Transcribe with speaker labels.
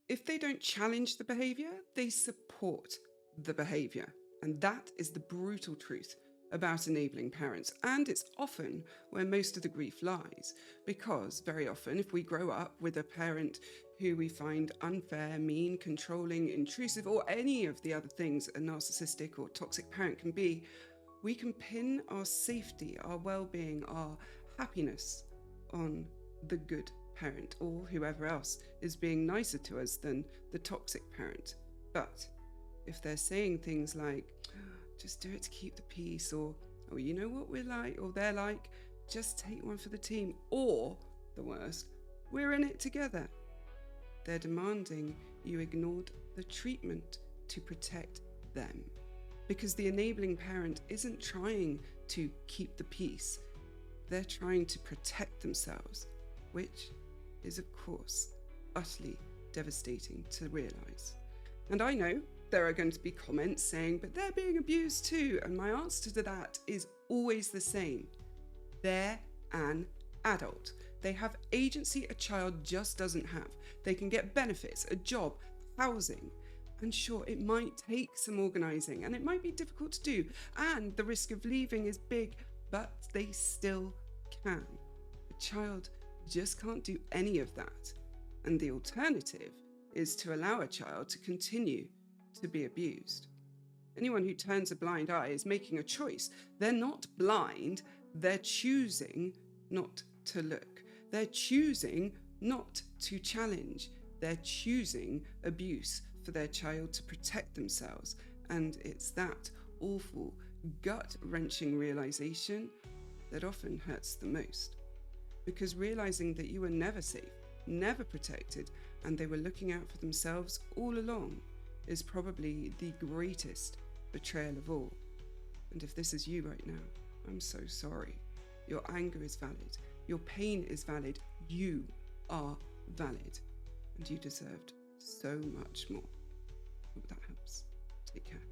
Speaker 1: If they don't challenge the behavior, they support the behavior. And that is the brutal truth about enabling parents. And it's often where most of the grief lies, because very often, if we grow up with a parent who we find unfair, mean, controlling, intrusive, or any of the other things a narcissistic or toxic parent can be, we can pin our safety, our well-being, our happiness on the good parent or whoever else is being nicer to us than the toxic parent. But if they're saying things like, just do it to keep the peace, or, oh, you know what we're like, or they're like, just take one for the team, or the worst, we're in it together, they're demanding you ignored the treatment to protect them. Because the enabling parent isn't trying to keep the peace, they're trying to protect themselves, which is, of course, utterly devastating to realise. And I know there are going to be comments saying, but they're being abused too. And my answer to that is always the same. They're an adult. They have agency a child just doesn't have. They can get benefits, a job, housing. And sure, it might take some organising and it might be difficult to do. And the risk of leaving is big, but they still can. A child just can't do any of that. And the alternative is to allow a child to continue to be abused. Anyone who turns a blind eye is making a choice. They're not blind, they're choosing not to look. They're choosing not to challenge. They're choosing abuse for their child to protect themselves. And it's that awful, gut-wrenching realization that often hurts the most. Because realizing that you were never safe, never protected, and they were looking out for themselves all along is probably the greatest betrayal of all. And if this is you right now, I'm so sorry. Your anger is valid. Your pain is valid. You are valid. And you deserved so much more. Hope that helps. Take care.